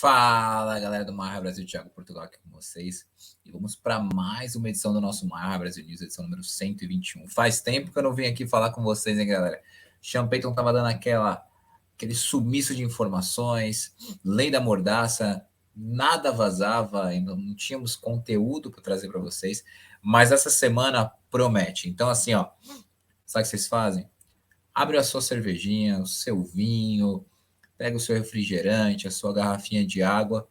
Fala, galera do Marra Brasil, Thiago Portugal aqui com vocês. E vamos para mais uma edição do nosso Marra Brasil News, edição número 121. Faz tempo que eu não venho aqui falar com vocês, hein, galera? Sean Payton tava dando aquele sumiço de informações, lei da mordaça, nada vazava, ainda não tínhamos conteúdo para trazer para vocês, mas essa semana promete. Então, assim, ó, sabe o que vocês fazem? Abre a sua cervejinha, o seu vinho, pega o seu refrigerante, a sua garrafinha de água,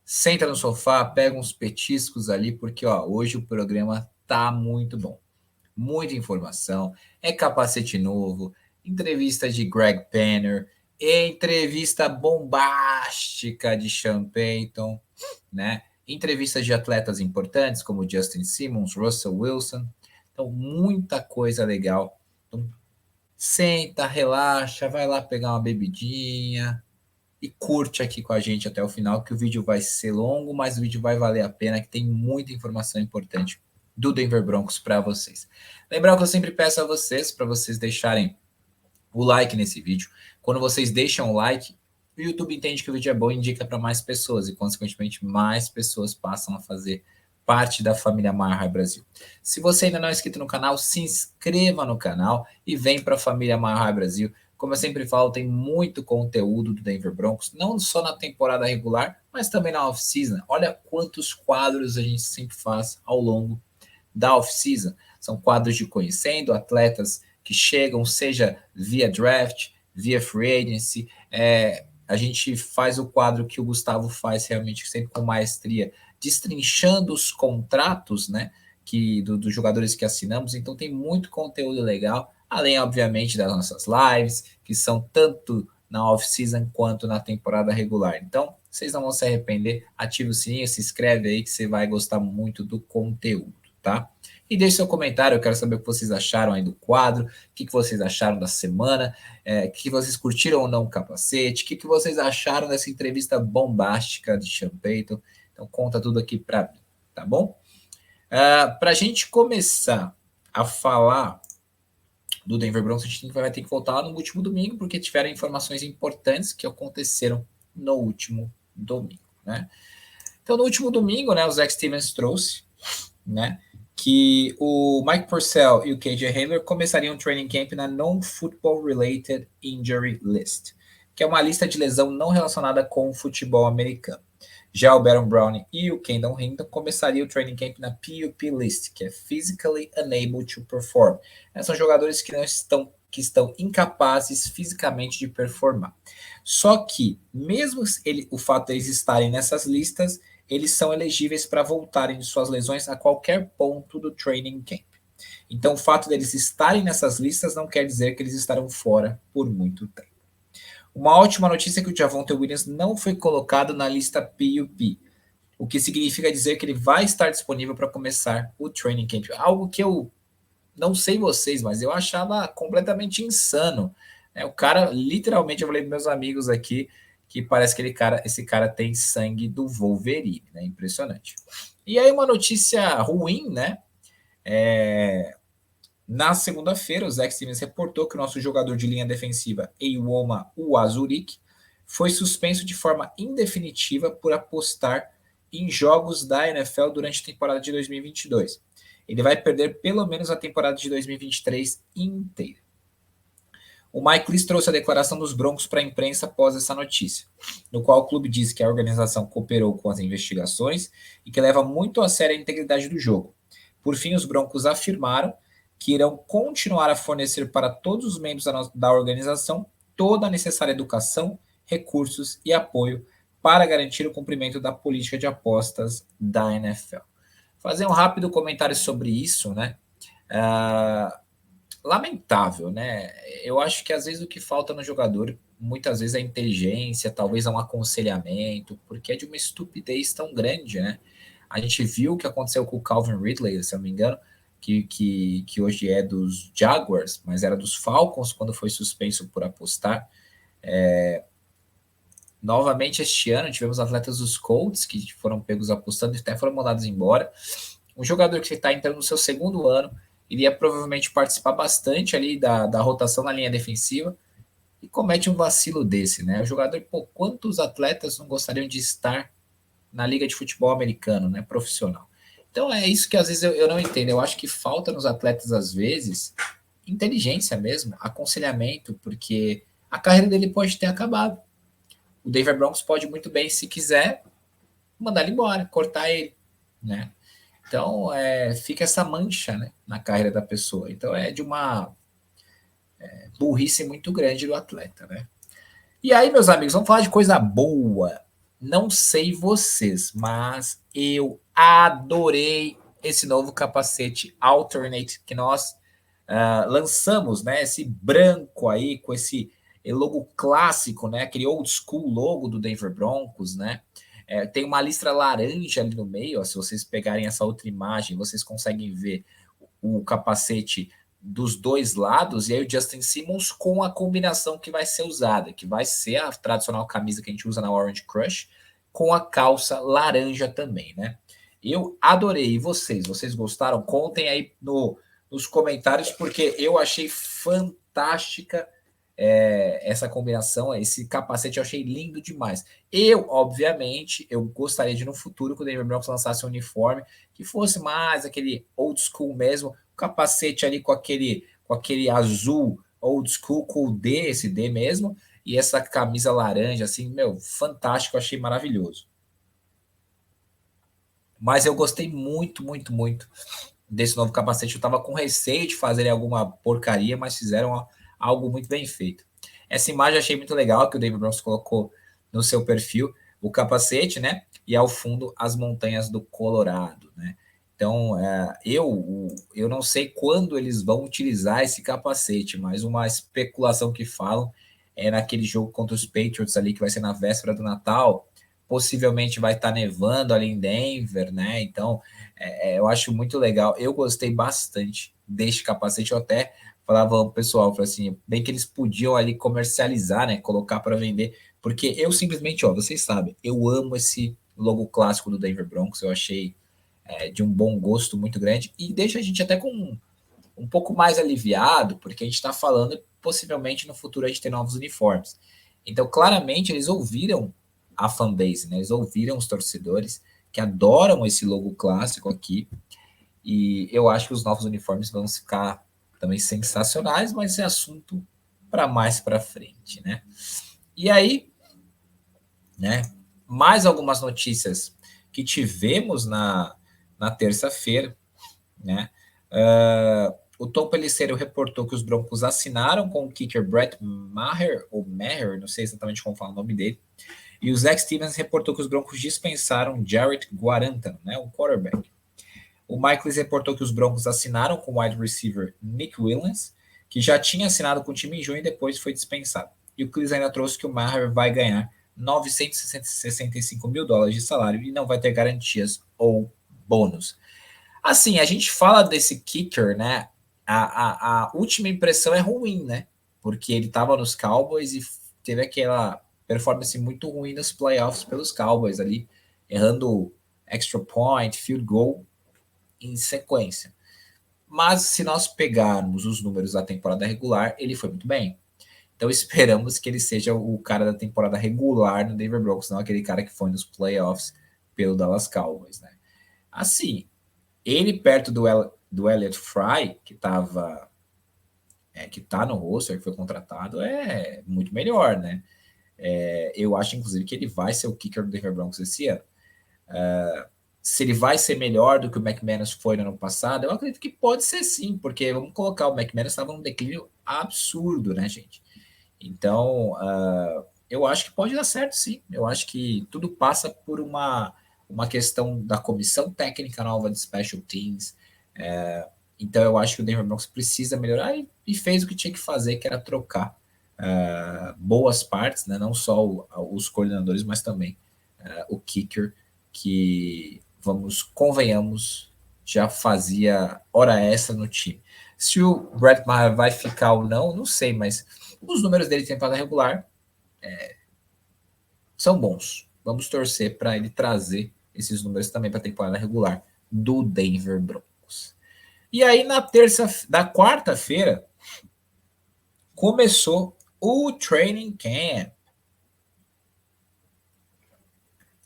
senta no sofá, pega uns petiscos ali, porque ó, hoje o programa tá muito bom. Muita informação, é capacete novo, entrevista de Greg Penner, entrevista bombástica de Sean Payton, né? Entrevistas de atletas importantes como Justin Simmons, Russell Wilson. Então, muita coisa legal. Então, senta, relaxa, vai lá pegar uma bebidinha e curte aqui com a gente até o final, que o vídeo vai ser longo, mas o vídeo vai valer a pena, que tem muita informação importante do Denver Broncos para vocês. Lembrar que eu sempre peço a vocês, para vocês deixarem o like nesse vídeo. Quando vocês deixam o like, o YouTube entende que o vídeo é bom e indica para mais pessoas, e consequentemente mais pessoas passam a fazer parte da família Marra Brasil. Se você ainda não é inscrito no canal, se inscreva no canal e vem para a família Marra Brasil. Como eu sempre falo, tem muito conteúdo do Denver Broncos, não só na temporada regular, mas também na off-season. Olha quantos quadros a gente sempre faz ao longo da off-season. São quadros de conhecendo atletas que chegam, seja via draft, via free agency. A gente faz o quadro que o Gustavo faz realmente sempre com maestria, destrinchando os contratos, né, dos jogadores que assinamos. Então tem muito conteúdo legal, além, obviamente, das nossas lives, que são tanto na off-season quanto na temporada regular. Então, vocês não vão se arrepender. Ative o sininho, se inscreve aí que você vai gostar muito do conteúdo, tá? E deixe seu comentário, eu quero saber o que vocês acharam aí do quadro, o que vocês acharam da semana, o que vocês curtiram ou não o capacete, o que vocês acharam dessa entrevista bombástica de Sean Payton. Então conta tudo aqui para mim, tá bom? Para a gente começar a falar do Denver Broncos, a gente vai ter que voltar lá no último domingo, porque tiveram informações importantes que aconteceram no último domingo, né? Então, no último domingo, né, o Zach Stevens trouxe, né, que o Mike Purcell e o KJ Hamler começariam o training camp na Non-Football Related Injury List, que é uma lista de lesão não relacionada com o futebol americano. Já o Baron Brown e o Kendall Hinton começariam o training camp na PUP List, que é Physically Unable to Perform. São jogadores que estão incapazes fisicamente de performar. Só que, mesmo o fato de eles estarem nessas listas, eles são elegíveis para voltarem de suas lesões a qualquer ponto do training camp. Então, o fato deles estarem nessas listas não quer dizer que eles estarão fora por muito tempo. Uma ótima notícia é que o Javonte Williams não foi colocado na lista PUP, o que significa dizer que ele vai estar disponível para começar o training camp. Algo que eu não sei vocês, mas eu achava completamente insano. O cara, literalmente, eu falei para meus amigos aqui, que parece que esse cara tem sangue do Wolverine, né? Impressionante. E aí uma notícia ruim, né? Na segunda-feira, o Zach Stevens reportou que o nosso jogador de linha defensiva, Eiwoma Uwazurike, foi suspenso de forma indefinitiva por apostar em jogos da NFL durante a temporada de 2022. Ele vai perder pelo menos a temporada de 2023 inteira. O Mike Leach trouxe a declaração dos Broncos para a imprensa após essa notícia, no qual o clube disse que a organização cooperou com as investigações e que leva muito a sério a integridade do jogo. Por fim, os Broncos afirmaram que irão continuar a fornecer para todos os membros da organização toda a necessária educação, recursos e apoio para garantir o cumprimento da política de apostas da NFL. Fazer um rápido comentário sobre isso, né? Lamentável, né? Eu acho que às vezes o que falta no jogador, muitas vezes é inteligência, talvez é um aconselhamento, porque é de uma estupidez tão grande, né? A gente viu o que aconteceu com o Calvin Ridley, se eu não me engano, que hoje é dos Jaguars, mas era dos Falcons quando foi suspenso por apostar. Novamente este ano tivemos atletas dos Colts que foram pegos apostando e até foram mandados embora. Um jogador que está entrando no seu segundo ano, iria provavelmente participar bastante ali da rotação na linha defensiva, e comete um vacilo desse, né? O jogador, pô, quantos atletas não gostariam de estar na liga de futebol americano, né, profissional? Então é isso que às vezes eu não entendo. Eu acho que falta nos atletas, às vezes, inteligência mesmo, aconselhamento, porque a carreira dele pode ter acabado. O Denver Broncos pode muito bem, se quiser, mandar ele embora, cortar ele, né? Então, fica essa mancha, né, na carreira da pessoa. Então, é de uma burrice muito grande do atleta, né? E aí, meus amigos, vamos falar de coisa boa. Não sei vocês, mas eu adorei esse novo capacete Alternate que nós lançamos, né? Esse branco aí com esse logo clássico, né? Aquele old school logo do Denver Broncos, né? Tem uma listra laranja ali no meio. Ó, se vocês pegarem essa outra imagem, vocês conseguem ver o capacete dos dois lados, e aí o Justin Simmons com a combinação que vai ser usada, que vai ser a tradicional camisa que a gente usa na Orange Crush, com a calça laranja também, né? Eu adorei. E vocês? Vocês gostaram? Contem aí nos comentários, porque eu achei fantástica essa combinação, esse capacete eu achei lindo demais. Obviamente, eu gostaria de no futuro, quando o Denver Broncos lançasse um uniforme, que fosse mais aquele old school mesmo, capacete ali com aquele azul old school, com o D, esse D mesmo, e essa camisa laranja, assim, meu, fantástico, achei maravilhoso. Mas eu gostei muito, muito, muito desse novo capacete. Eu tava com receio de fazer alguma porcaria, mas fizeram algo muito bem feito. Essa imagem eu achei muito legal, que o David Bronx colocou no seu perfil, o capacete, né? E ao fundo, as montanhas do Colorado, né? Então, eu não sei quando eles vão utilizar esse capacete, mas uma especulação que falam é naquele jogo contra os Patriots ali, que vai ser na véspera do Natal, possivelmente vai estar nevando ali em Denver, né? Então, eu acho muito legal. Eu gostei bastante deste capacete. Eu até falava ao pessoal, assim, bem que eles podiam ali comercializar, né? Colocar para vender, porque eu simplesmente, ó, vocês sabem, eu amo esse logo clássico do Denver Broncos. Eu achei de um bom gosto muito grande e deixa a gente até com um pouco mais aliviado, porque a gente está falando possivelmente no futuro a gente ter novos uniformes. Então, claramente, eles ouviram a fanbase, né? Eles ouviram os torcedores que adoram esse logo clássico aqui. E eu acho que os novos uniformes vão ficar também sensacionais, mas é assunto para mais para frente, né? E aí, né? Mais algumas notícias que tivemos na terça-feira, né? O Tom Pelliceiro reportou que os Broncos assinaram com o kicker Brett Maher, ou Maher, não sei exatamente como fala o nome dele, e o Zach Stevens reportou que os Broncos dispensaram Jarrett Guarantano, né, um quarterback. O Michaelis reportou que os Broncos assinaram com o wide receiver Nick Williams, que já tinha assinado com o time em junho e depois foi dispensado. E o Clis ainda trouxe que o Maher vai ganhar $965 mil de salário e não vai ter garantias ou bônus. Assim, a gente fala desse kicker, né? A última impressão é ruim, né? Porque ele estava nos Cowboys e teve aquela performance muito ruim nos playoffs pelos Cowboys ali, errando extra point, field goal em sequência. Mas se nós pegarmos os números da temporada regular, ele foi muito bem. Então esperamos que ele seja o cara da temporada regular no Denver Broncos, não aquele cara que foi nos playoffs pelo Dallas Cowboys, né? Assim, ele perto do Elliott Fry, que tá no roster, que foi contratado, é muito melhor, né? Eu acho, inclusive, que ele vai ser o kicker do Denver Broncos esse ano. Se ele vai ser melhor do que o McManus foi no ano passado, eu acredito que pode ser sim, porque vamos colocar, o McManus estava num declínio absurdo, né, gente? Então, eu acho que pode dar certo sim. Eu acho que tudo passa por uma questão da comissão técnica nova de Special Teams. Então, eu acho que o Denver Broncos precisa melhorar e fez o que tinha que fazer, que era trocar boas partes, né? Não só os coordenadores, mas também o kicker, que, convenhamos, já fazia hora extra no time. Se o Brett Maher vai ficar ou não sei, mas os números dele de temporada regular são bons. Vamos torcer para ele trazer esses números também para a temporada regular do Denver Broncos. E aí, na quarta-feira, começou o training camp.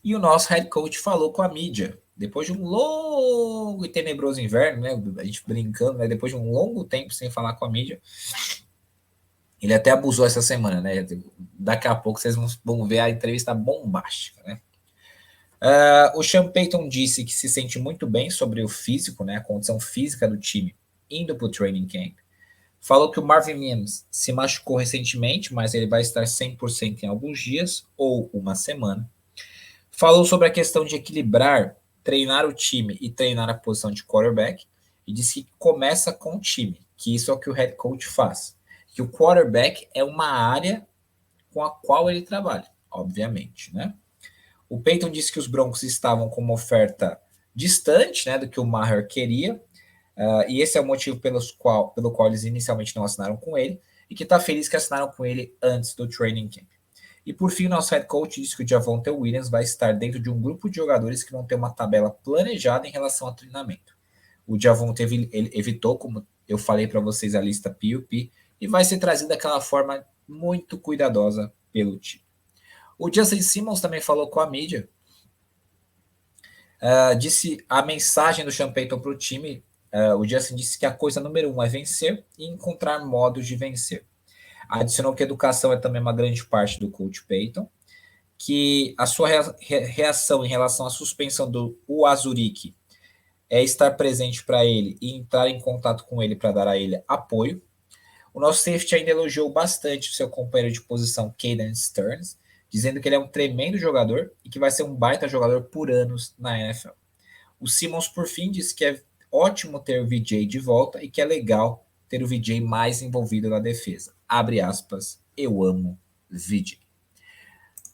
E o nosso head coach falou com a mídia, depois de um longo e tenebroso inverno, né? A gente brincando, né? Depois de um longo tempo sem falar com a mídia, ele até abusou essa semana, né? Daqui a pouco vocês vão ver a entrevista bombástica, né? O Sean Payton disse que se sente muito bem sobre o físico, né? A condição física do time indo para o training camp. Falou que o Marvin Mims se machucou recentemente, mas ele vai estar 100% em alguns dias ou uma semana. Falou sobre a questão de equilibrar, treinar o time e treinar a posição de quarterback, e disse que começa com o time, que isso é o que o head coach faz. Que o quarterback é uma área com a qual ele trabalha, obviamente, né? O Peyton disse que os Broncos estavam com uma oferta distante, né, do que o Maher queria, e esse é o motivo pelo qual eles inicialmente não assinaram com ele, e que está feliz que assinaram com ele antes do training camp. E por fim, o nosso head coach disse que o Javonte Williams vai estar dentro de um grupo de jogadores que vão ter uma tabela planejada em relação ao treinamento. O Javonte evitou, como eu falei para vocês, a lista PUP, e vai ser trazido daquela forma muito cuidadosa pelo time. O Justin Simmons também falou com a mídia, disse a mensagem do Sean Payton para o time. O Justin disse que a coisa número 1 é vencer e encontrar modos de vencer. Adicionou que a educação é também uma grande parte do coach Payton, que a sua reação em relação à suspensão do Uazurike é estar presente para ele e entrar em contato com ele para dar a ele apoio. O nosso safety ainda elogiou bastante o seu companheiro de posição, Caden Stearns, dizendo que ele é um tremendo jogador e que vai ser um baita jogador por anos na NFL. O Simmons, por fim, disse que é ótimo ter o VJ de volta e que é legal ter o VJ mais envolvido na defesa. Abre aspas, eu amo VJ.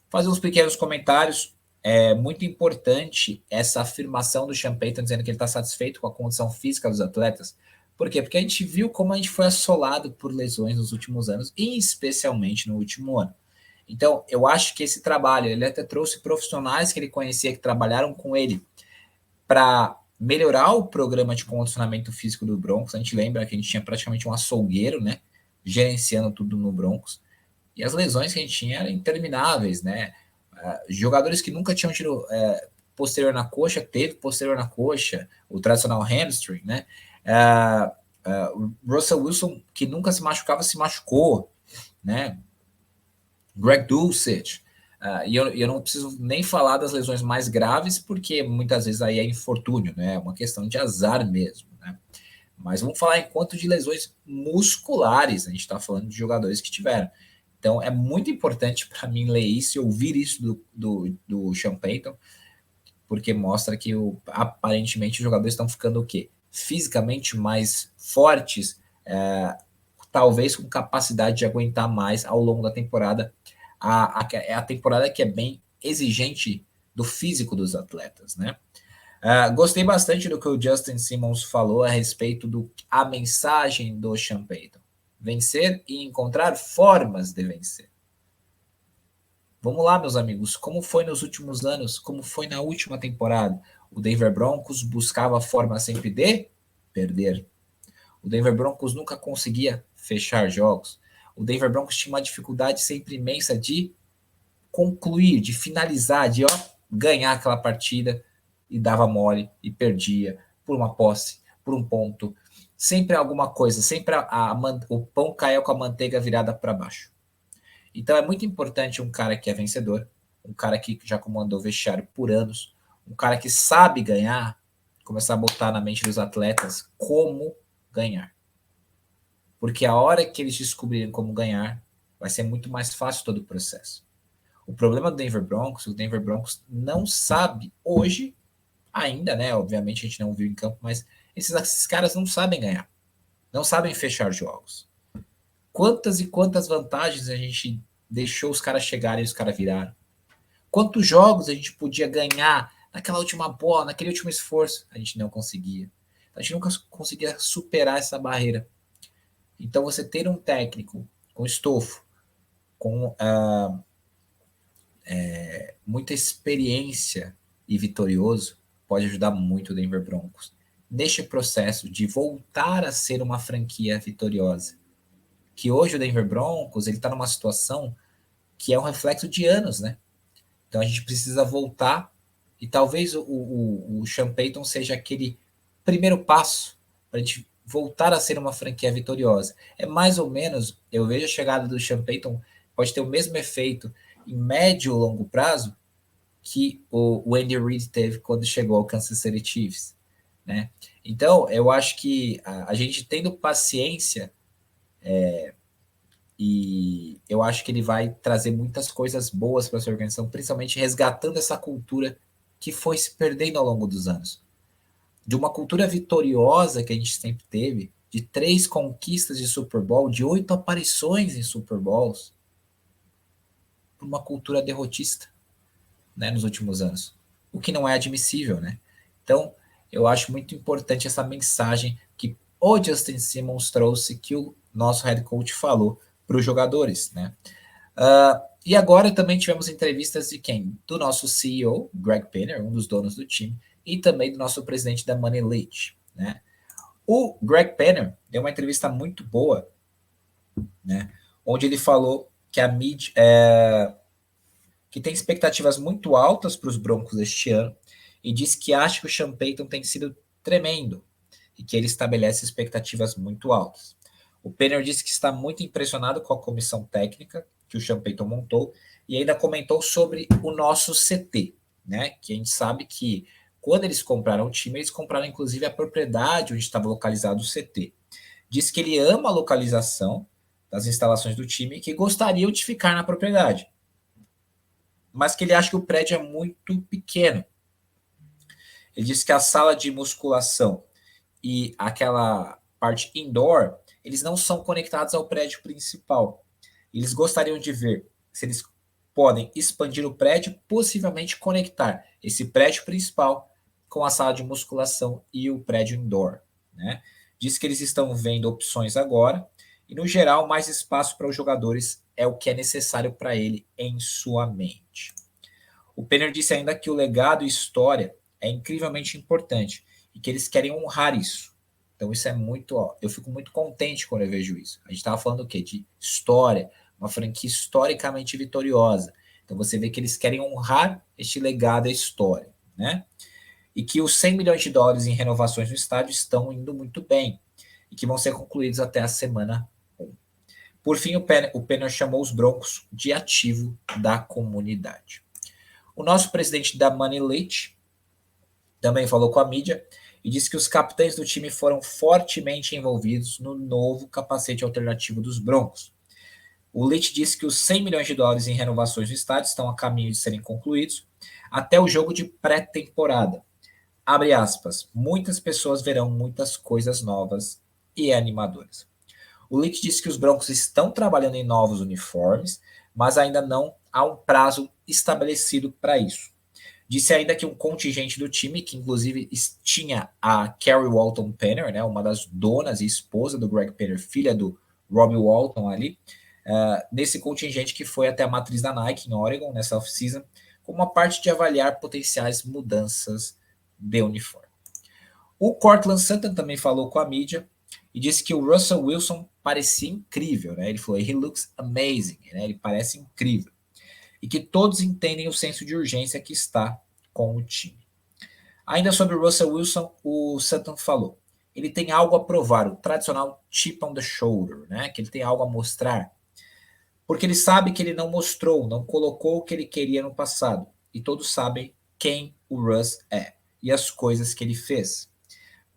Fazer uns pequenos comentários. É muito importante essa afirmação do Sean Payton dizendo que ele está satisfeito com a condição física dos atletas. Por quê? Porque a gente viu como a gente foi assolado por lesões nos últimos anos, e especialmente no último ano. Então, eu acho que esse trabalho, ele até trouxe profissionais que ele conhecia, que trabalharam com ele, para melhorar o programa de condicionamento físico do Broncos. A gente lembra que a gente tinha praticamente um açougueiro, né, gerenciando tudo no Broncos. E as lesões que a gente tinha eram intermináveis, né? Jogadores que nunca tinham tido posterior na coxa, teve posterior na coxa, o tradicional hamstring, né? O Russell Wilson, que nunca se machucou, né? Greg Dulcich. E eu não preciso nem falar das lesões mais graves, porque muitas vezes aí é infortúnio, né? É uma questão de azar mesmo, né? Mas vamos falar enquanto de lesões musculares, a gente está falando de jogadores que tiveram. Então, é muito importante para mim ler isso e ouvir isso do Sean Payton, porque mostra que aparentemente os jogadores estão ficando o quê? Fisicamente mais fortes, talvez com capacidade de aguentar mais ao longo da temporada. É a temporada que é bem exigente do físico dos atletas, né? Gostei bastante do que o Justin Simmons falou a respeito da mensagem do Sean Payton. Vencer e encontrar formas de vencer. Vamos lá, meus amigos. Como foi nos últimos anos? Como foi na última temporada? O Denver Broncos buscava forma sempre de perder. O Denver Broncos nunca conseguia fechar jogos. O Denver Broncos tinha uma dificuldade sempre imensa de concluir, de finalizar, de ganhar aquela partida, e dava mole e perdia por uma posse, por um ponto. Sempre alguma coisa, sempre o pão caia com a manteiga virada para baixo. Então é muito importante um cara que é vencedor, um cara que já comandou vestiário por anos, um cara que sabe ganhar, começar a botar na mente dos atletas como ganhar. Porque a hora que eles descobrirem como ganhar, vai ser muito mais fácil todo o processo. O problema do Denver Broncos, o Denver Broncos não sabe hoje, ainda, né? Obviamente a gente não viu em campo, mas esses caras não sabem ganhar. Não sabem fechar jogos. Quantas e quantas vantagens a gente deixou os caras chegarem e os caras viraram? Quantos jogos a gente podia ganhar naquela última bola, naquele último esforço? A gente não conseguia. A gente nunca conseguia superar essa barreira. Então, você ter um técnico com estofo, com muita experiência e vitorioso, pode ajudar muito o Denver Broncos neste processo de voltar a ser uma franquia vitoriosa. que hoje o Denver Broncos ele está numa situação que é um reflexo de anos, né? Então a gente precisa voltar e talvez o Sean Payton seja aquele primeiro passo para a gente voltar a ser uma franquia vitoriosa. É mais ou menos, eu vejo a chegada do Sean Payton pode ter o mesmo efeito em médio ou longo prazo que o Andy Reid teve quando chegou ao Kansas City Chiefs, né? Então, eu acho que a gente tendo paciência, e eu acho que ele vai trazer muitas coisas boas para essa organização, principalmente resgatando essa cultura que foi se perdendo ao longo dos anos. De uma cultura vitoriosa que a gente sempre teve, de 3 conquistas de Super Bowl, de 8 aparições em Super Bowls, por uma cultura derrotista, né, nos últimos anos. O que não é admissível, né? Então, eu acho muito importante essa mensagem que o Justin Simmons trouxe, que o nosso head coach falou para os jogadores, né? E agora também tivemos entrevistas de quem? Do nosso CEO, Greg Penner, um dos donos do time, e também do nosso presidente da Money Leach, né? O Greg Penner deu uma entrevista muito boa, né? Onde ele falou que a mídia que tem expectativas muito altas para os Broncos este ano e diz que acha que o Sean Payton tem sido tremendo e que ele estabelece expectativas muito altas. O Penner disse que está muito impressionado com a comissão técnica que o Sean Payton montou e ainda comentou sobre o nosso CT, né? Que a gente sabe que quando eles compraram o time, eles compraram inclusive a propriedade onde estava localizado o CT. Diz que ele ama a localização das instalações do time e que gostaria de ficar na propriedade, mas que ele acha que o prédio é muito pequeno. Ele disse que a sala de musculação e aquela parte indoor, eles não são conectados ao prédio principal. Eles gostariam de ver se eles podem expandir o prédio, possivelmente conectar esse prédio principal com a sala de musculação e o prédio indoor, né? Diz que eles estão vendo opções agora e, no geral, mais espaço para os jogadores é o que é necessário para ele em sua mente. O Penner disse ainda que o legado e história é incrivelmente importante e que eles querem honrar isso. Então isso é muito, eu fico muito contente quando eu vejo isso. A gente estava falando o quê? De história, uma franquia historicamente vitoriosa. Então você vê que eles querem honrar este legado e história, né? E que os 100 milhões de dólares em renovações no estádio estão indo muito bem e que vão ser concluídos até a semana 1. Por fim, o Penner chamou os Broncos de ativo da comunidade. O nosso presidente da Money Leach também falou com a mídia e disse que os capitães do time foram fortemente envolvidos no novo capacete alternativo dos Broncos. O Leach disse que os 100 milhões de dólares em renovações do estádio estão a caminho de serem concluídos até o jogo de pré-temporada. Abre aspas, muitas pessoas verão muitas coisas novas e animadoras. O Leach disse que os Broncos estão trabalhando em novos uniformes, mas ainda não há um prazo estabelecido para isso. Disse ainda que um contingente do time, que inclusive tinha a Carrie Walton Penner, né, uma das donas e esposa do Greg Penner, filha do Robbie Walton ali, nesse contingente que foi até a matriz da Nike em Oregon, nessa off-season, como uma parte de avaliar potenciais mudanças de uniforme. O Cortland Sutton também falou com a mídia e disse que o Russell Wilson parecia incrível, né? Ele falou, he looks amazing, né? Ele parece incrível. E que todos entendem o senso de urgência que está com o time. Ainda sobre o Russell Wilson, o Sutton falou, ele tem algo a provar, o tradicional chip on the shoulder, né? Que ele tem algo a mostrar, porque ele sabe que ele não mostrou, não colocou o que ele queria no passado, e todos sabem quem o Russ é e as coisas que ele fez.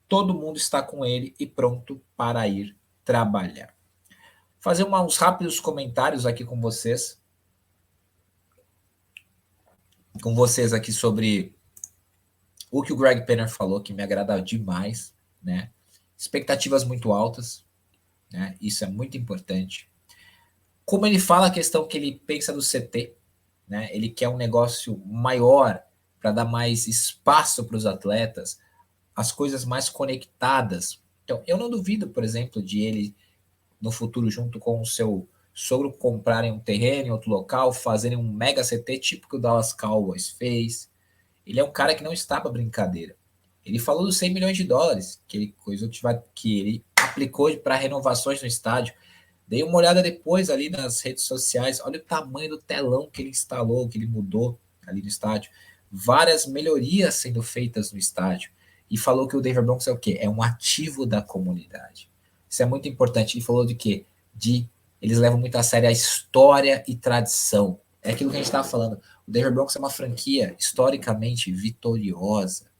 Todo mundo está com ele e pronto para ir trabalhar. Fazer uns rápidos comentários aqui com vocês aqui sobre o que o Greg Penner falou, que me agrada demais, né? Expectativas muito altas, né? Isso é muito importante. Como ele fala a questão que ele pensa do CT, né? Ele quer um negócio maior para dar mais espaço para os atletas, as coisas mais conectadas. Então, eu não duvido, por exemplo, de ele, no futuro, junto com o seu sogro, comprarem um terreno em outro local, fazerem um mega CT, tipo que o Dallas Cowboys fez. Ele é um cara que não está para brincadeira. Ele falou dos 100 milhões de dólares que ele aplicou para renovações no estádio. Dei uma olhada depois ali nas redes sociais, olha o tamanho do telão que ele instalou, que ele mudou ali no estádio. Várias melhorias sendo feitas no estádio. E falou que o Denver Broncos é o quê? É um ativo da comunidade. Isso é muito importante. Ele falou de quê? Eles levam muito a sério a história e tradição. É aquilo que a gente estava falando. O Denver Broncos é uma franquia historicamente vitoriosa,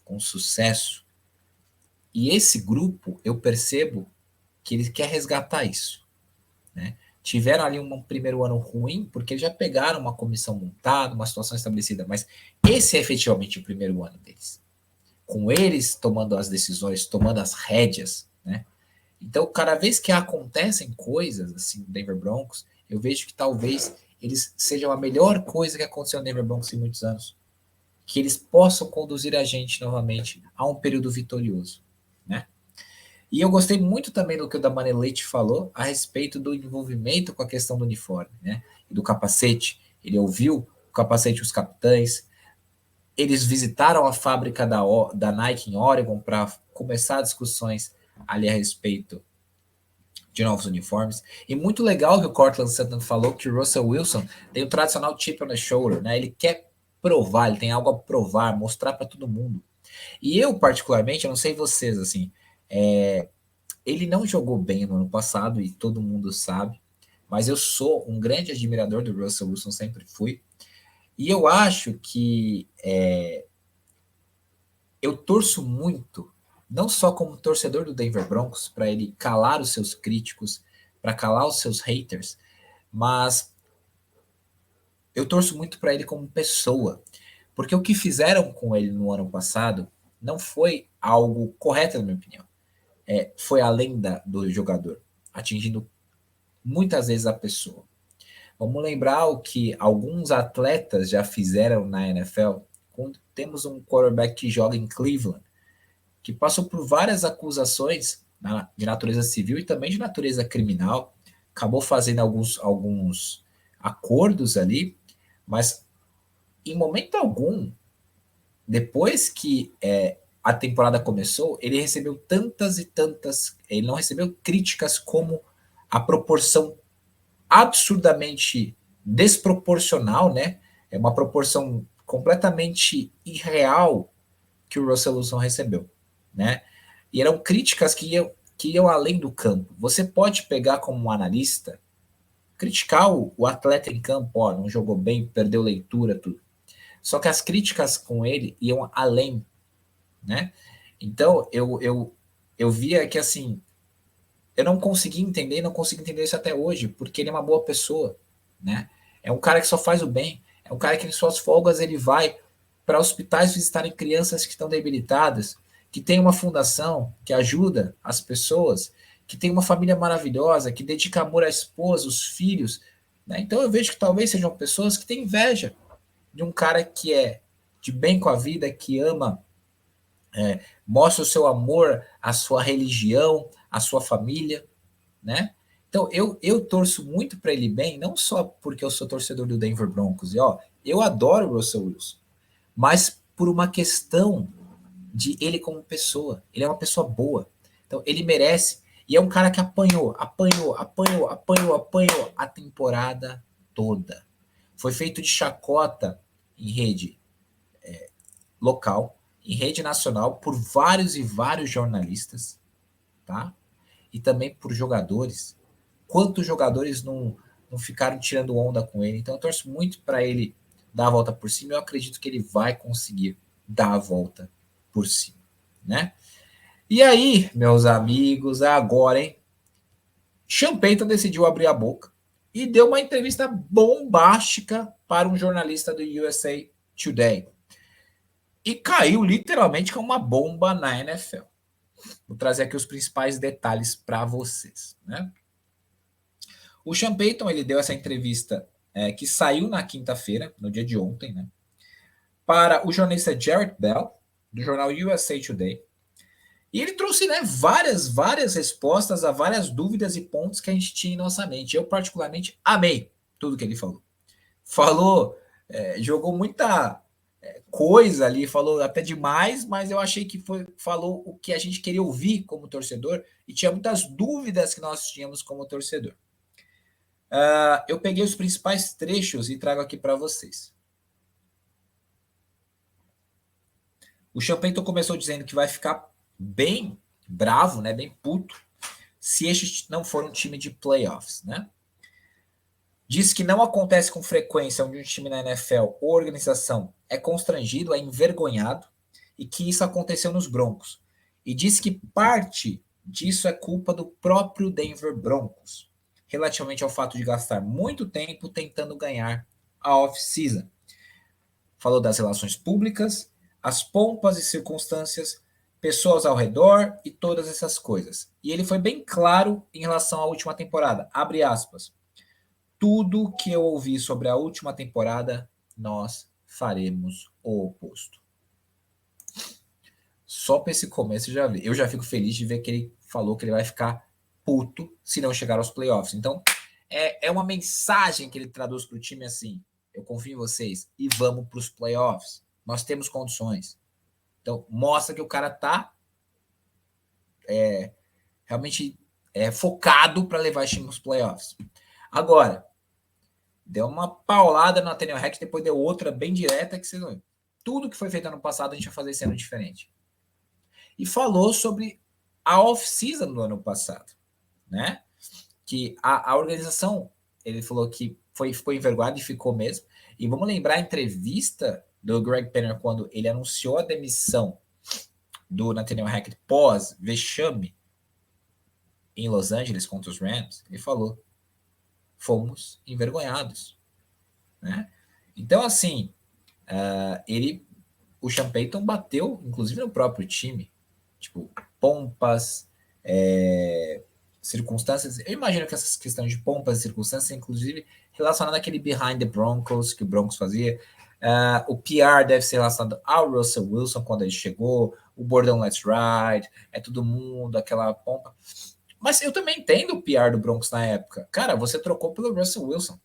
com sucesso. E esse grupo, eu percebo que ele quer resgatar isso. Né? Tiveram ali um primeiro ano ruim, porque já pegaram uma comissão montada, uma situação estabelecida, mas esse é efetivamente o primeiro ano deles. Com eles tomando as decisões, tomando as rédeas, né? Então, cada vez que acontecem coisas assim no Denver Broncos, eu vejo que talvez eles sejam a melhor coisa que aconteceu no Denver Broncos em muitos anos. Que eles possam conduzir a gente novamente a um período vitorioso, né? E eu gostei muito também do que o Damani Leite falou a respeito do envolvimento com a questão do uniforme, né? E do capacete. Ele ouviu o capacete dos capitães. Eles visitaram a fábrica da Nike em Oregon para começar discussões ali a respeito de novos uniformes. E muito legal que o Cortland Sutton falou que o Russell Wilson tem o tradicional chip on the shoulder, né? Ele quer provar, ele tem algo a provar, mostrar para todo mundo. E eu, particularmente, eu não sei vocês, assim, ele não jogou bem no ano passado e todo mundo sabe, mas eu sou um grande admirador do Russell Wilson, sempre fui. E eu acho que eu torço muito, não só como torcedor do Denver Broncos, para ele calar os seus críticos, para calar os seus haters, mas eu torço muito para ele como pessoa, porque o que fizeram com ele no ano passado não foi algo correto, na minha opinião. Foi além do jogador, atingindo muitas vezes a pessoa. Vamos lembrar o que alguns atletas já fizeram na NFL, quando temos um quarterback que joga em Cleveland, que passou por várias acusações de natureza civil e também de natureza criminal, acabou fazendo alguns acordos ali, mas em momento algum, depois que a temporada começou, ele recebeu tantas e tantas, ele não recebeu críticas como a proporção absurdamente desproporcional, né? É uma proporção completamente irreal que o Russell Wilson recebeu, né? E eram críticas que iam além do campo. Você pode pegar como um analista, criticar o atleta em campo, ó, não jogou bem, perdeu leitura, tudo. Só que as críticas com ele iam além, né? Então, eu via que, assim, eu não consegui entender, não consigo entender isso até hoje, porque ele é uma boa pessoa, né? É um cara que só faz o bem, é um cara que em suas folgas ele vai para hospitais visitarem crianças que estão debilitadas, que tem uma fundação que ajuda as pessoas, que tem uma família maravilhosa, que dedica amor à esposa, os filhos, né? Então eu vejo que talvez sejam pessoas que têm inveja de um cara que é de bem com a vida, que ama, mostra o seu amor à sua religião, à sua família, né? Então eu torço muito para ele bem, não só porque eu sou torcedor do Denver Broncos, e ó, eu adoro o Russell Wilson, mas por uma questão de ele como pessoa. Ele é uma pessoa boa. Então ele merece. E é um cara que apanhou a temporada toda. Foi feito de chacota em rede local, em rede nacional, por vários e vários jornalistas, tá? E também por jogadores. Quantos jogadores não ficaram tirando onda com ele? Então eu torço muito para ele dar a volta por cima. Eu acredito que ele vai conseguir dar a volta por cima, né? E aí, meus amigos, agora, hein? Sean Payton decidiu abrir a boca e deu uma entrevista bombástica para um jornalista do USA Today. E caiu literalmente como uma bomba na NFL. Vou trazer aqui os principais detalhes para vocês, né? O Sean Payton, ele deu essa entrevista que saiu na quinta-feira, no dia de ontem, né? Para o jornalista Jarrett Bell, do jornal USA Today. E ele trouxe, né, várias respostas a várias dúvidas e pontos que a gente tinha em nossa mente. Eu, particularmente, amei tudo que ele falou. Jogou muita coisa ali, falou até demais, mas eu achei que falou o que a gente queria ouvir como torcedor e tinha muitas dúvidas que nós tínhamos como torcedor. Eu peguei os principais trechos e trago aqui para vocês. O Sean Payton começou dizendo que vai ficar bem bravo, né, bem puto, se este não for um time de playoffs, né? Diz que não acontece com frequência onde um time na NFL ou organização é constrangido, é envergonhado, e que isso aconteceu nos Broncos. E diz que parte disso é culpa do próprio Denver Broncos, relativamente ao fato de gastar muito tempo tentando ganhar a off-season. Falou das relações públicas, as pompas e circunstâncias, pessoas ao redor e todas essas coisas. E ele foi bem claro em relação à última temporada. Abre aspas. Tudo que eu ouvi sobre a última temporada, nós faremos o oposto. Só para esse começo eu já fico feliz de ver que ele falou que ele vai ficar puto se não chegar aos playoffs. Então, é uma mensagem que ele traduz para o time assim: eu confio em vocês e vamos para os playoffs. Nós temos condições. Então, mostra que o cara tá realmente focado para levar o time nos playoffs. Agora, deu uma paulada no Nathaniel Hackett, depois deu outra bem direta, que tudo que foi feito ano passado a gente vai fazer esse ano diferente. E falou sobre a off-season do ano passado, né? Que a organização, ele falou que ficou envergonhado e ficou mesmo. E vamos lembrar a entrevista do Greg Penner quando ele anunciou a demissão do Nathaniel Hackett pós-vexame em Los Angeles contra os Rams. Ele falou: fomos envergonhados, né? Então, assim, o Sean Payton bateu, inclusive, no próprio time. Tipo, pompas, circunstâncias. Eu imagino que essas questões de pompas e circunstâncias, inclusive, relacionadas àquele Behind the Broncos que o Broncos fazia. O PR deve ser relacionado ao Russell Wilson quando ele chegou, o bordão Let's Ride, todo mundo, aquela pompa. Mas eu também entendo o PR do Broncos na época. Cara, você trocou pelo Russell Wilson.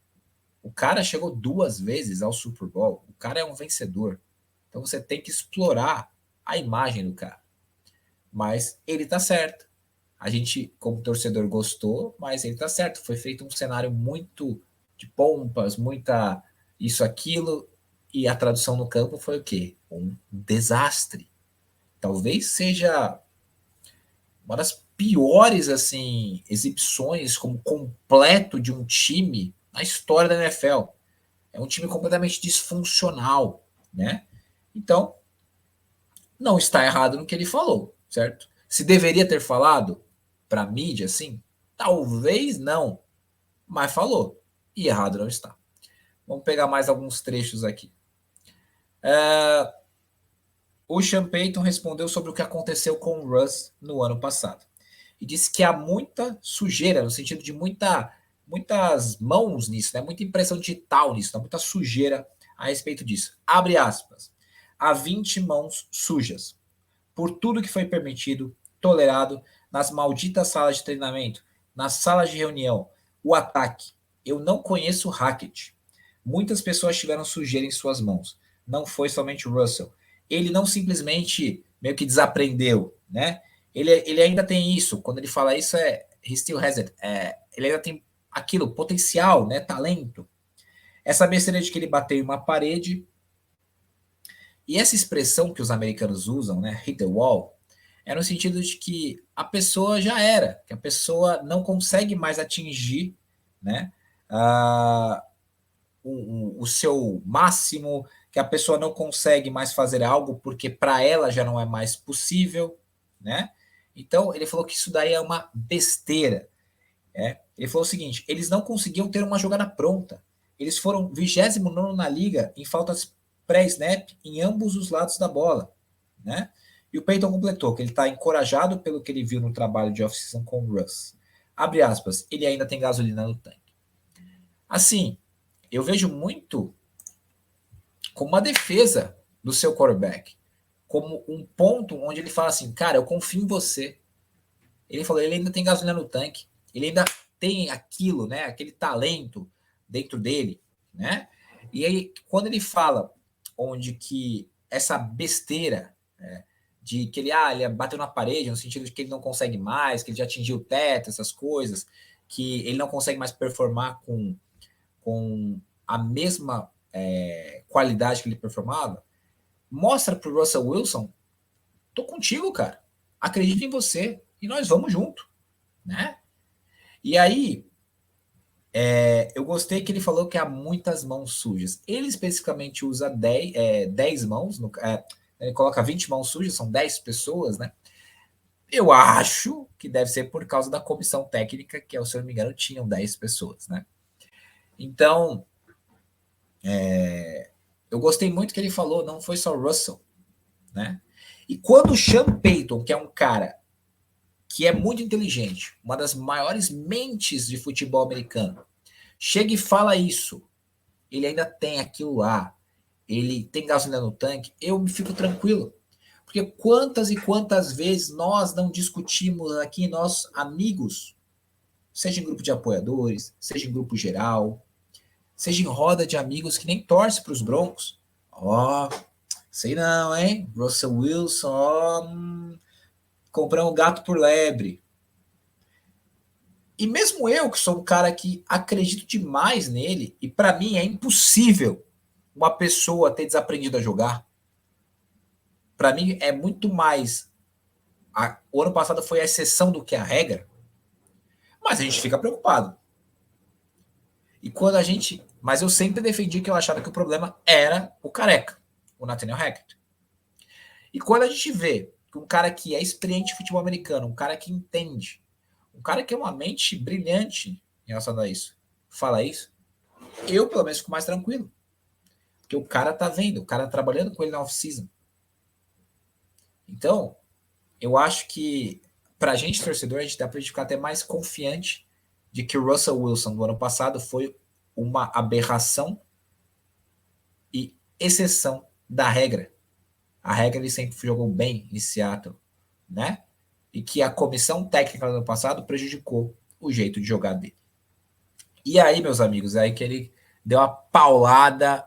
O cara chegou 2 vezes ao Super Bowl. O cara é um vencedor. Então você tem que explorar a imagem do cara. Mas ele tá certo. A gente, como torcedor, gostou, mas ele tá certo. Foi feito um cenário muito de pompas, muita isso, aquilo, e a tradução no campo foi o quê? Um desastre. Talvez seja uma das piores assim exibições como completo de um time na história da NFL. É um time completamente disfuncional, né? Então, não está errado no que ele falou, certo? Se deveria ter falado para a mídia, assim, talvez não, mas falou. E errado não está. Vamos pegar mais alguns trechos aqui. O Sean Payton respondeu sobre o que aconteceu com o Russ no ano passado. E disse que há muita sujeira, no sentido de muitas mãos nisso, né? Muita impressão digital nisso, né? Muita sujeira a respeito disso. Abre aspas. Há 20 mãos sujas por tudo que foi permitido, tolerado nas malditas salas de treinamento, nas salas de reunião, o ataque. Eu não conheço o Hackett. Muitas pessoas tiveram sujeira em suas mãos. Não foi somente o Russell. Ele não simplesmente meio que desaprendeu, né? Ele ainda tem isso. Quando ele fala isso, he still has it. Ele ainda tem aquilo, potencial, né? Talento. Essa besteira de que ele bateu em uma parede. E essa expressão que os americanos usam, né? Hit the wall, é no sentido de que a pessoa já era, que a pessoa não consegue mais atingir, né? O seu máximo, que a pessoa não consegue mais fazer algo porque para ela já não é mais possível, né? Então, ele falou que isso daí é uma besteira. Ele falou o seguinte, eles não conseguiam ter uma jogada pronta. Eles foram 29º na liga em faltas pré-snap em ambos os lados da bola, né? E o Payton completou que ele está encorajado pelo que ele viu no trabalho de off-season com o Russ. Abre aspas, ele ainda tem gasolina no tanque. Assim, eu vejo muito como uma defesa do seu quarterback, como um ponto onde ele fala assim, cara, eu confio em você. Ele falou, ele ainda tem gasolina no tanque, ele ainda tem aquilo, né, aquele talento dentro dele, né? E aí, quando ele fala onde que essa besteira de que ele bateu na parede, no sentido de que ele não consegue mais, que ele já atingiu o teto, essas coisas, que ele não consegue mais performar com a mesma qualidade que ele performava, mostra para o Russell Wilson, tô contigo, cara, acredito em você e nós vamos junto, né? E aí, eu gostei que ele falou que há muitas mãos sujas. Ele especificamente usa 10 mãos, ele coloca 20 mãos sujas, são 10 pessoas, né? Eu acho que deve ser por causa da comissão técnica, que, se eu não me engano, tinham 10 pessoas, né? Então, eu gostei muito que ele falou, não foi só o Russell, né? E quando o Sean Payton, que é um cara que é muito inteligente, uma das maiores mentes de futebol americano, chega e fala isso, ele ainda tem aquilo lá, ele tem gasolina no tanque, eu me fico tranquilo. Porque quantas e quantas vezes nós não discutimos aqui, nós amigos, seja em grupo de apoiadores, seja em grupo geral, seja em roda de amigos que nem torce para os Broncos. Sei não, hein? Russell Wilson, compramos um gato por lebre. E mesmo eu, que sou um cara que acredito demais nele, e para mim é impossível uma pessoa ter desaprendido a jogar. Para mim é muito mais. O ano passado foi a exceção do que a regra, mas a gente fica preocupado. E quando a gente. Mas eu sempre defendi que eu achava que o problema era o careca, o Nathaniel Hackett. E quando a gente vê um cara que é experiente em futebol americano, um cara que entende, um cara que é uma mente brilhante em relação a isso, fala isso, eu pelo menos fico mais tranquilo. Porque o cara tá vendo, o cara tá trabalhando com ele na off-season. Então, eu acho que pra gente, torcedor, a gente dá pra gente ficar até mais confiante de que o Russell Wilson do ano passado foi uma aberração e exceção da regra. A regra ele sempre jogou bem em Seattle, né? E que a comissão técnica do ano passado prejudicou o jeito de jogar dele. E aí, meus amigos, é aí que ele deu uma paulada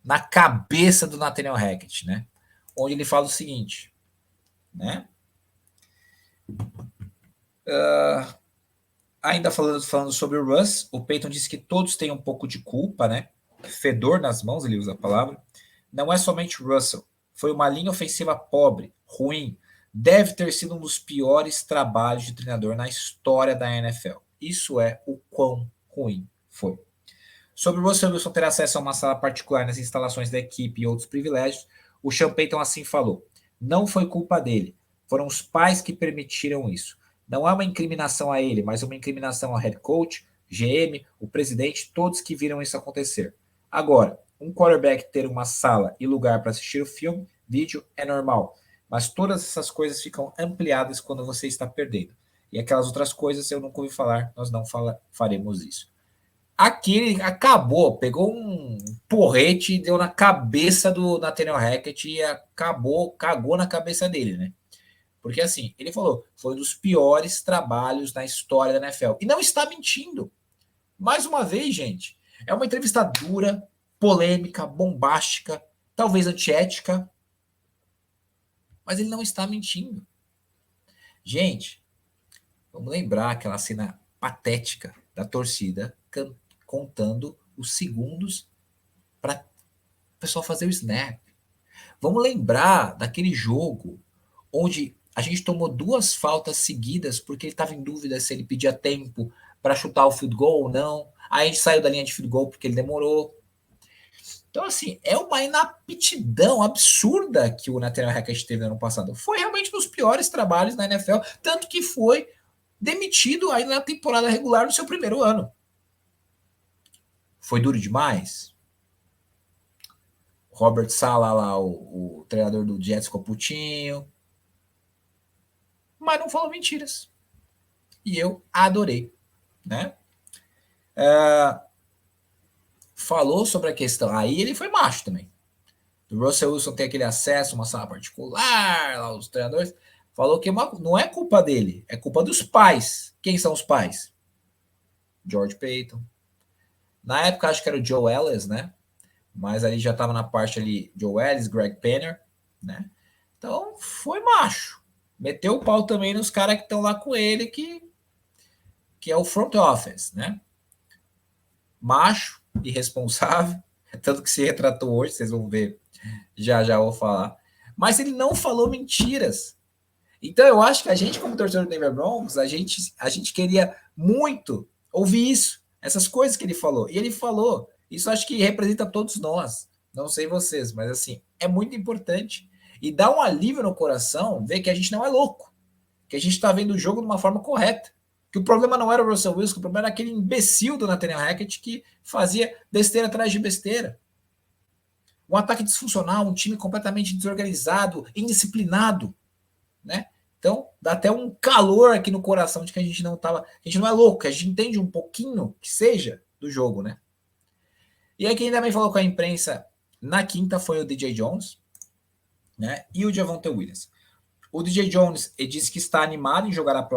na cabeça do Nathaniel Hackett, né? Onde ele fala o seguinte, né? Ainda falando sobre o Russ, o Peyton disse que todos têm um pouco de culpa, né? Fedor nas mãos, ele usa a palavra. Não é somente o Russell. Foi uma linha ofensiva pobre, ruim. Deve ter sido um dos piores trabalhos de treinador na história da NFL. Isso é o quão ruim foi. Sobre o Russell Wilson ter acesso a uma sala particular nas instalações da equipe e outros privilégios, o Sean Payton assim falou. Não foi culpa dele. Foram os pais que permitiram isso. Não é uma incriminação a ele, mas uma incriminação ao head coach, GM, o presidente, todos que viram isso acontecer. Agora, um quarterback ter uma sala e lugar para assistir o filme, vídeo, é normal. Mas todas essas coisas ficam ampliadas quando você está perdendo. E aquelas outras coisas eu nunca ouvi falar, nós não faremos isso. Aqui ele acabou, pegou um porrete e deu na cabeça do Nathaniel Hackett e cagou na cabeça dele, né? Porque assim, ele falou, foi um dos piores trabalhos na história da NFL. E não está mentindo. Mais uma vez, gente, é uma entrevista dura, polêmica, bombástica, talvez antiética, mas ele não está mentindo. Gente, vamos lembrar aquela cena patética da torcida contando os segundos para o pessoal fazer o snap. Vamos lembrar daquele jogo onde a gente tomou 2 faltas seguidas porque ele estava em dúvida se ele pedia tempo para chutar o field goal ou não. Aí a gente saiu da linha de field goal porque ele demorou. Então, assim, é uma inaptidão absurda que o Nathaniel Hackett teve no ano passado. Foi realmente um dos piores trabalhos na NFL, tanto que foi demitido aí na temporada regular no seu primeiro ano. Foi duro demais? Robert Saleh lá, o treinador do Jets, ficou putinho. Mas não falou mentiras. E eu adorei, né? Falou sobre a questão. Aí ele foi macho também. O Russell Wilson tem aquele acesso, uma sala particular, lá os treinadores. Falou que não é culpa dele, é culpa dos pais. Quem são os pais? George Payton. Na época, acho que era o Joe Ellis, né? mas ali já estava na parte ali Joe Ellis, Greg Penner, né? Então foi macho. Meteu o pau também nos caras que estão lá com ele, que é o front office, né? Macho, irresponsável, tanto que se retratou hoje, vocês vão ver, já vou falar. Mas ele não falou mentiras. Então eu acho que a gente, como torcedor do Denver Broncos, a gente queria muito ouvir isso, essas coisas que ele falou. E ele falou. Isso acho que representa todos nós. Não sei vocês, mas assim, é muito importante. E dá um alívio no coração ver que a gente não é louco, que a gente está vendo o jogo de uma forma correta. Que o problema não era o Russell Wilson, que o problema era aquele imbecil do Nathaniel Hackett que fazia besteira atrás de besteira. Um ataque disfuncional, um time completamente desorganizado, indisciplinado, né? Então, dá até um calor aqui no coração de que a gente não tava, a gente não é louco, a gente entende um pouquinho que seja do jogo, né? E aí quem também falou com a imprensa na quinta foi o DJ Jones, né? E o Javonte Williams. O DJ Jones ele disse que está animado em jogar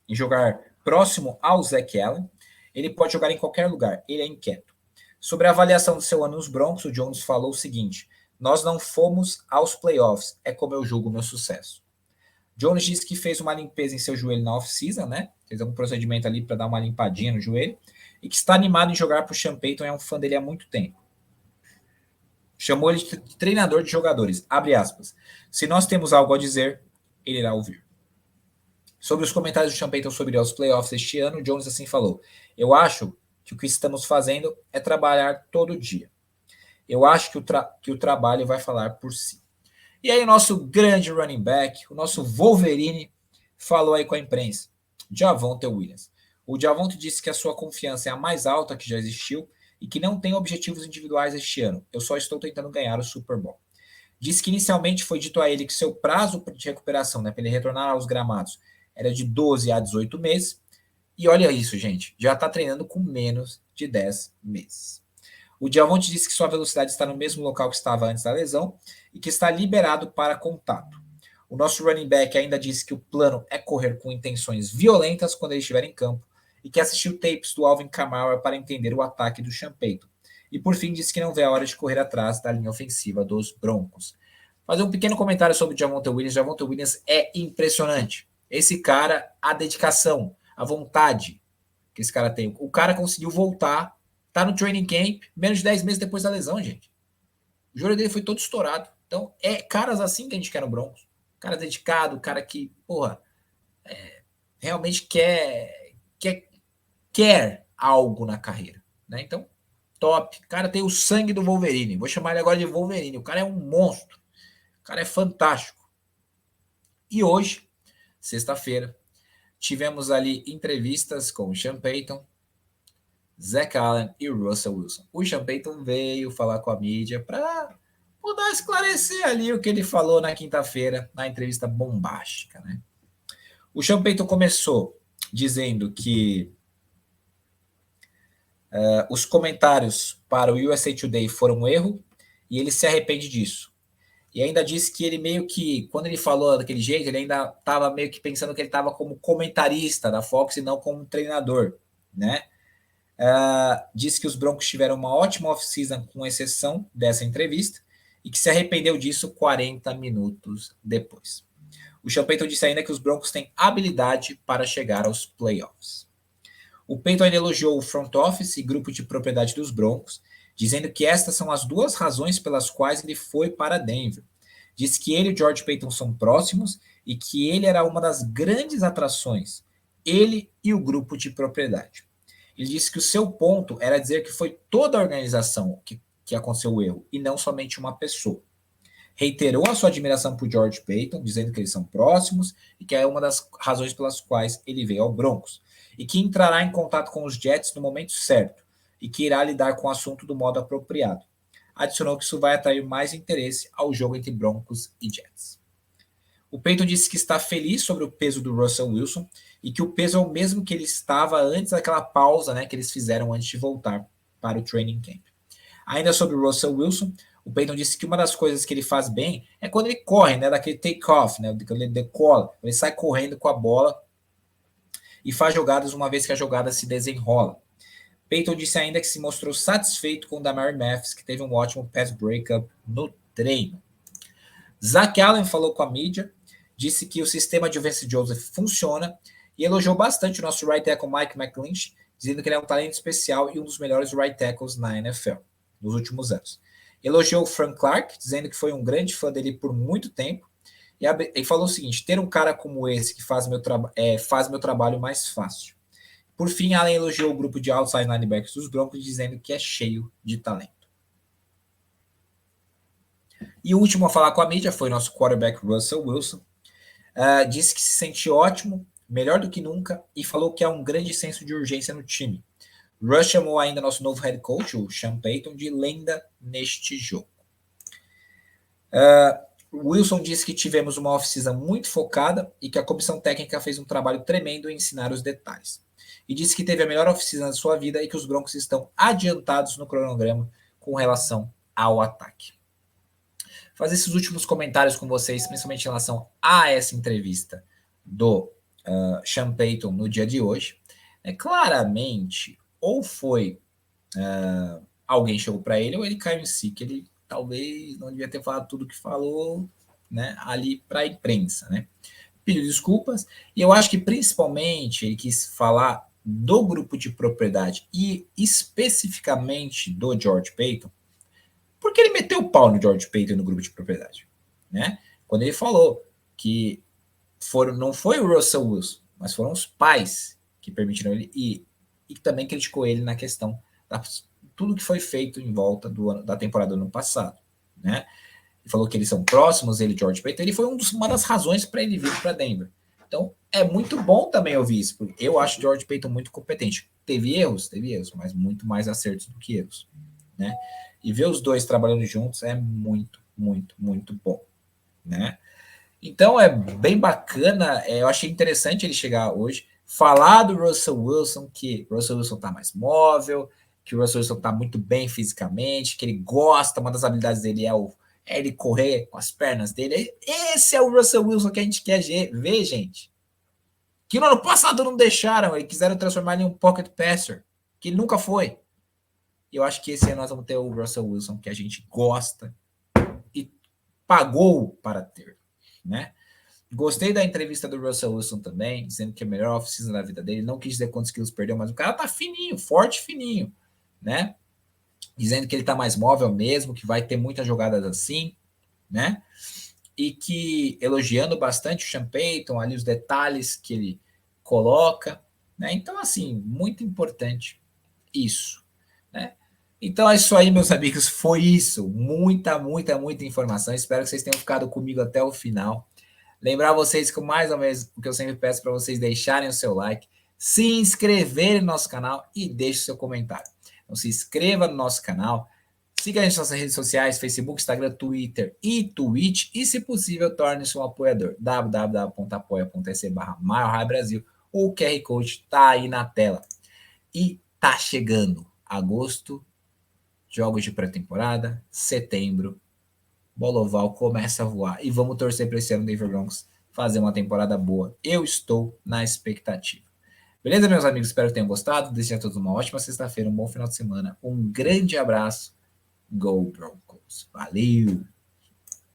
em jogar próximo ao Zach Allen. Ele pode jogar em qualquer lugar, ele é inquieto. Sobre a avaliação do seu ano nos Broncos, o Jones falou o seguinte: nós não fomos aos playoffs, é como eu julgo o meu sucesso. Jones disse que fez uma limpeza em seu joelho na off-season, né? Fez algum procedimento ali para dar uma limpadinha no joelho. E que está animado em jogar para o Sean Payton, é um fã dele há muito tempo. Chamou ele de treinador de jogadores. Abre aspas. Se nós temos algo a dizer, ele irá ouvir. Sobre os comentários do Sean Payton sobre os playoffs este ano, Jones assim falou: eu acho que o que estamos fazendo é trabalhar todo dia. Eu acho que o trabalho vai falar por si. E aí o nosso grande running back, o nosso Wolverine, falou aí com a imprensa, Javonte Williams. O Javonte disse que a sua confiança é a mais alta que já existiu e que não tem objetivos individuais este ano. Eu só estou tentando ganhar o Super Bowl. Disse que inicialmente foi dito a ele que seu prazo de recuperação, né, para ele retornar aos gramados, era de 12 a 18 meses. E olha isso, gente, já está treinando com menos de 10 meses. O Javonte disse que sua velocidade está no mesmo local que estava antes da lesão e que está liberado para contato. O nosso running back ainda disse que o plano é correr com intenções violentas quando ele estiver em campo e que assistiu tapes do Alvin Kamara para entender o ataque do Sean Payton. E por fim disse que não vê a hora de correr atrás da linha ofensiva dos Broncos. Fazer um pequeno comentário sobre o Javonte Williams. Javonte Williams é impressionante. Esse cara, a dedicação, a vontade que esse cara tem. O cara conseguiu voltar, tá no training camp, menos de 10 meses depois da lesão, gente. O joelho dele foi todo estourado. Então, é caras assim que a gente quer no Broncos. Cara dedicado, cara que, porra, realmente quer algo na carreira, né? Então, top. O cara tem o sangue do Wolverine. Vou chamar ele agora de Wolverine. O cara é um monstro. O cara é fantástico. E hoje, sexta-feira, tivemos ali entrevistas com o Sean Payton, Zach Allen e Russell Wilson. O Sean Payton veio falar com a mídia para poder esclarecer ali o que ele falou na quinta-feira, na entrevista bombástica, né? O Sean Payton começou dizendo que os comentários para o USA Today foram um erro e ele se arrepende disso. E ainda disse que ele meio que, quando ele falou daquele jeito, ele ainda estava meio que pensando que ele estava como comentarista da Fox e não como treinador, né? Disse que os Broncos tiveram uma ótima off-season com exceção dessa entrevista e que se arrependeu disso 40 minutos depois. O Sean Payton disse ainda que os Broncos têm habilidade para chegar aos playoffs. O Payton ainda elogiou o front office e grupo de propriedade dos Broncos, dizendo que estas são as duas razões pelas quais ele foi para Denver. Disse que ele e o George Payton são próximos e que ele era uma das grandes atrações, ele e o grupo de propriedade. Ele disse que o seu ponto era dizer que foi toda a organização que aconteceu o erro, e não somente uma pessoa. Reiterou a sua admiração por George Payton, dizendo que eles são próximos e que é uma das razões pelas quais ele veio ao Broncos. E que entrará em contato com os Jets no momento certo e que irá lidar com o assunto do modo apropriado. Adicionou que isso vai atrair mais interesse ao jogo entre Broncos e Jets. O Payton disse que está feliz sobre o peso do Russell Wilson e que o peso é o mesmo que ele estava antes daquela pausa, né, que eles fizeram antes de voltar para o training camp. Ainda sobre o Russell Wilson, o Payton disse que uma das coisas que ele faz bem é quando ele corre, né, daquele take-off, né, quando ele decola, ele sai correndo com a bola e faz jogadas uma vez que a jogada se desenrola. Peyton disse ainda que se mostrou satisfeito com o Damari Mathis, que teve um ótimo pass breakup no treino. Zach Allen falou com a mídia, disse que o sistema de Vance Joseph funciona e elogiou bastante o nosso right tackle Mike McGlinchey, dizendo que ele é um talento especial e um dos melhores right tackles na NFL nos últimos anos. Elogiou o Frank Clark, dizendo que foi um grande fã dele por muito tempo, e falou o seguinte: ter um cara como esse que faz meu trabalho mais fácil. Por fim, Allen elogiou o grupo de outside linebackers dos Broncos, dizendo que é cheio de talento. E o último a falar com a mídia foi nosso quarterback Russell Wilson. Disse que se sente ótimo, melhor do que nunca, e falou que há um grande senso de urgência no time. Russ chamou ainda nosso novo head coach, o Sean Payton, de lenda neste jogo. Wilson disse que tivemos uma off-season muito focada e que a comissão técnica fez um trabalho tremendo em ensinar os detalhes. E disse que teve a melhor off-season da sua vida e que os Broncos estão adiantados no cronograma com relação ao ataque. Fazer esses últimos comentários com vocês, principalmente em relação a essa entrevista do Sean Payton no dia de hoje. Claramente, ou foi alguém chegou para ele, ou ele caiu em si, que ele talvez não devia ter falado tudo que falou, né, ali para a imprensa, né? Pediu desculpas, e eu acho que principalmente ele quis falar do grupo de propriedade e especificamente do George Paton, porque ele meteu o pau no George Paton no grupo de propriedade, né? Quando ele falou que não foi o Russell Wilson, mas foram os pais que permitiram ele ir, e também criticou ele na questão da tudo que foi feito em volta da temporada do ano passado, né? Ele falou que eles são próximos, ele e George Paton, ele foi uma das razões para ele vir para Denver. Então, é muito bom também ouvir isso, porque eu acho George Paton muito competente. Teve erros, mas muito mais acertos do que erros, né? E ver os dois trabalhando juntos é muito, muito, muito bom, né? Então, é bem bacana, eu achei interessante ele chegar hoje, falar do Russell Wilson, que o Russell Wilson está mais móvel, que o Russell Wilson está muito bem fisicamente, que ele gosta, uma das habilidades dele é ele correr com as pernas dele. Esse é o Russell Wilson que a gente quer ver, gente. Que no ano passado não deixaram, e quiseram transformar ele em um pocket passer, que ele nunca foi. E eu acho que esse ano nós vamos ter o Russell Wilson que a gente gosta e pagou para ter, né? Gostei da entrevista do Russell Wilson também, dizendo que é a melhor off-season da vida dele. Não quis dizer quantos quilos perdeu, mas o cara tá fininho, forte, fininho, né? Dizendo que ele tá mais móvel mesmo, que vai ter muitas jogadas assim, né? E que elogiando bastante o Sean Payton, ali os detalhes que ele coloca, né? Então, assim, muito importante isso, né? Então é isso aí, meus amigos, foi isso. Muita, muita, muita informação. Espero que vocês tenham ficado comigo até o final. Lembrar vocês que mais ou menos o que eu sempre peço para vocês deixarem o seu like, se inscreverem no nosso canal e deixem o seu comentário. Então se inscreva no nosso canal, siga as nossas redes sociais, Facebook, Instagram, Twitter e Twitch, e se possível torne-se um apoiador, www.apoia.se/MileHighBrasil, ou o QR Code está aí na tela. E tá chegando agosto, jogos de pré-temporada, setembro, bola oval começa a voar. E vamos torcer para esse ano Denver Broncos fazer uma temporada boa. Eu estou na expectativa. Beleza, meus amigos? Espero que tenham gostado. Desejo a todos uma ótima sexta-feira, um bom final de semana. Um grande abraço. Go Broncos. Valeu!